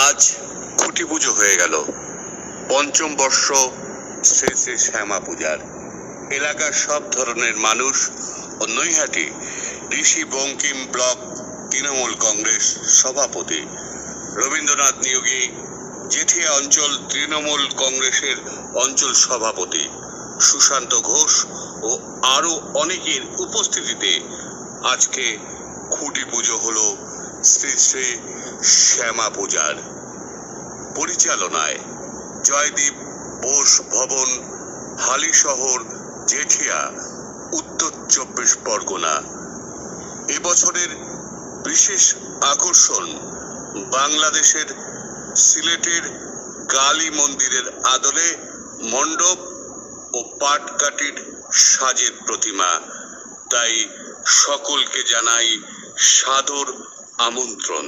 আজ খুঁটি পুজো হয়ে গেল। পঞ্চম বর্ষ শ্রী শ্রী শ্যামা পূজার। এলাকার সব ধরনের মানুষ ও নৈহাটি ঋষি বঙ্কিম ব্লক তৃণমূল কংগ্রেস সভাপতি রবীন্দ্রনাথ নিয়োগী, জেঠিয়া অঞ্চল তৃণমূল কংগ্রেসের অঞ্চল সভাপতি সুশান্ত ঘোষ ও আরো অনেকের উপস্থিতিতে আজকে খুঁটি পুজো হলো শ্রী শ্রী শ্যামা পূজার। পরিচালনায় জয়দীপ বোস ভবন, হালিশহর, জেঠিয়া, উত্তর 24 পরগনা। এবছরের বিশেষ আকর্ষণ বাংলাদেশের সিলেটের কালী মন্দিরের আদলে মণ্ডপ ও পাটকাঠির সাজের প্রতিমা। তাই সকলকে জানাই সাদর আমন্ত্রণ।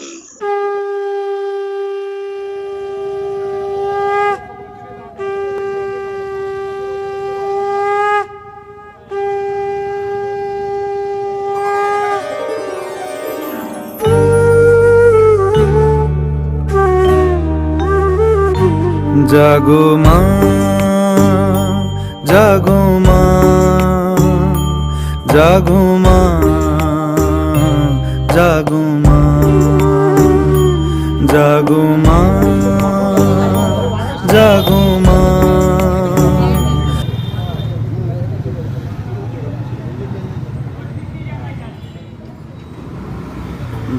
জাগো মা, জাগো মা, জাগো মা, জাগো মা, জাগো মা, জাগো মা।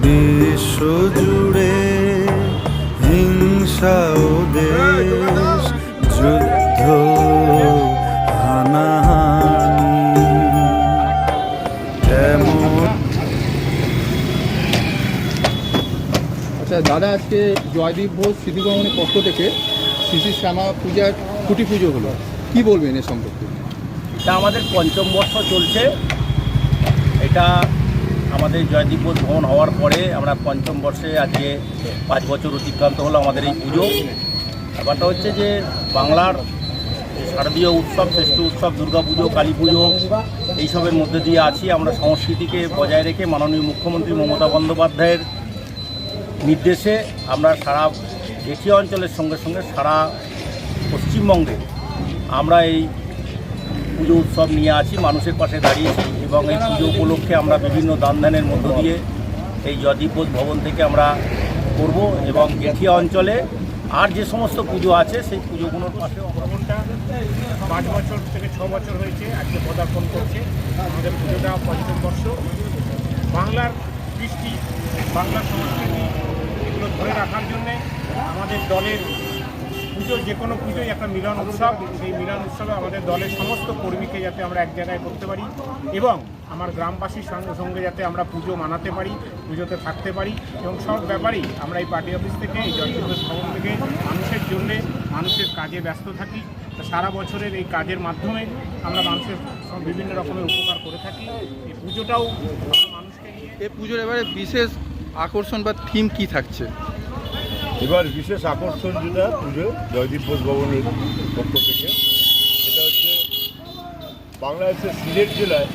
বিশ্ব জুড়ে হিংসা ও দেশ, যুদ্ধ হানাহানি কেমন। আচ্ছা দাদা, আজকে জয়দীপ বোস স্মৃতিভবনের পক্ষ থেকে শ্রী শ্রী শ্যামা পূজার খুঁটি পুজো হলো, কি বলবেন এ সম্পর্কে? এটা আমাদের পঞ্চম বর্ষ চলছে। এটা আমাদের জয়দীপ বোস ভবন হওয়ার পরে আমরা পঞ্চম বর্ষে আজকে 5 বছর অতিক্রান্ত হলো আমাদের এই পুজো। ব্যাপারটা হচ্ছে যে বাংলার শারদীয় উৎসব, শ্রেষ্ঠ উৎসব দুর্গা পুজো, কালী পুজো, এইসবের মধ্যে দিয়ে আছি। আমরা সংস্কৃতিকে বজায় রেখে মাননীয় মুখ্যমন্ত্রী মমতা বন্দ্যোপাধ্যায়ের নির্দেশে আমরা সারা জেঠিয়া অঞ্চলের সঙ্গে সঙ্গে সারা পশ্চিমবঙ্গে আমরা এই পুজো উৎসব নিয়ে আছি, মানুষের পাশে দাঁড়িয়েছি এবং এই পুজো উপলক্ষে আমরা বিভিন্ন দান ধ্যানের মধ্য দিয়ে এই জয়দীপ বোস ভবন থেকে আমরা করব এবং জেঠিয়া অঞ্চলে আর যে সমস্ত পুজো আছে সেই পুজোগুলোর পাশেও ভবনটা 5 বছর থেকে 6 বছর হয়েছে আজকে পদার্পণ করছে। আমাদের পুজোটা পঞ্চম বর্ষ। বাংলার কৃষ্টি, বাংলার সংস্কৃতি এগুলো ধরে রাখার জন্যে আমাদের দলের পুজো, যে কোনো পুজোই একটা মিলন উৎসব। সেই মিলন উৎসবে আমাদের দলের সমস্ত কর্মীকে যাতে আমরা এক জায়গায় করতে পারি এবং আমার গ্রামবাসীর সঙ্গে সঙ্গে যাতে আমরা পুজো মানাতে পারি, পুজোতে থাকতে পারি এবং সব ব্যাপারেই আমরা এই পার্টি অফিস থেকে, এই জয়দীপ বোস ভবন থেকে মানুষের জন্যে, মানুষের কাজে ব্যস্ত থাকি। সারা বছরের এই কাজের মাধ্যমে আমরা মানুষের বিভিন্ন রকমের উপকার করে থাকি। এই পুজোটাও আমরা মানুষকে নিয়ে। এই পুজোর এবারে বিশেষ আকর্ষণ বা থিম কি থাকছে? এবার বিশেষ আকর্ষণ যেটা পুজো জয়দীপ বোস ভবনের পক্ষ থেকে, সেটা হচ্ছে বাংলাদেশের সিলেট জেলায়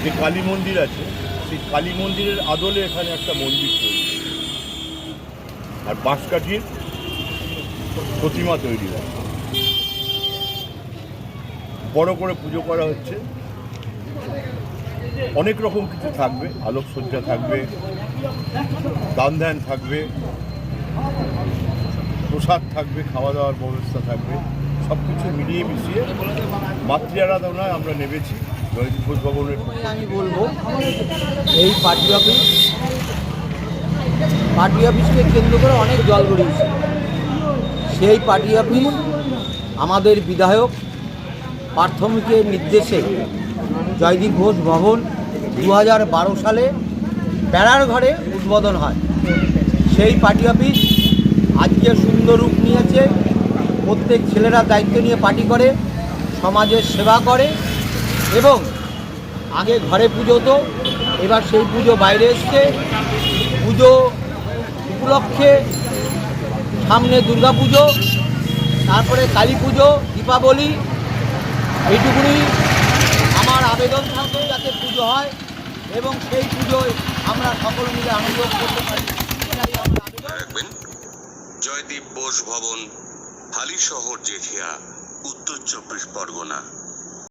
যে কালী মন্দির আছে, সেই কালী মন্দিরের আদলে এখানে একটা মন্দির তৈরি আর বাঁশকাঠির প্রতিমা তৈরি হয়। বড় করে পুজো করা হচ্ছে। অনেক রকম কিছু থাকবে, আলোকসজ্জা থাকবে, দান ধ্যান থাকবে, প্রসাদ থাকবে, খাওয়া দাওয়ার ব্যবস্থা থাকবে। সব কিছু মিলিয়ে মিশিয়ে মাতৃ আরাধনায় আমরা নেমেছি জয়দীপ বোস ভবনের। আমি বলবো এই পার্টি অফিসকে কেন্দ্র করে অনেক জল গড়িয়েছে। সেই পার্টি অফিস আমাদের বিধায়ক প্রাথমিকের নির্দেশে জয়দীপ বোস ভবন 2012 সালে বেড়ার ঘরে উদ্বোধন হয়। সেই পার্টি অফিস আজকে সুন্দর রূপ নিয়েছে। প্রত্যেক ছেলেরা দায়িত্ব নিয়ে পার্টি করে, সমাজের সেবা করে এবং আগে ঘরে পুজো হতো, এবার সেই পুজো বাইরে এসছে। পুজো উপলক্ষে সামনে দুর্গা পুজো, তারপরে কালী পুজো, দীপাবলি, এইটুকুনি আমার আবেদন থাকবে যাতে পুজো হয় এবং সেই পুজোয় আমরা সকলে মিলে আনন্দ করতে পারি। জয়দীপ বোস ভবন, হালিশহর, জেঠিয়া, উত্তর 24 পরগনা।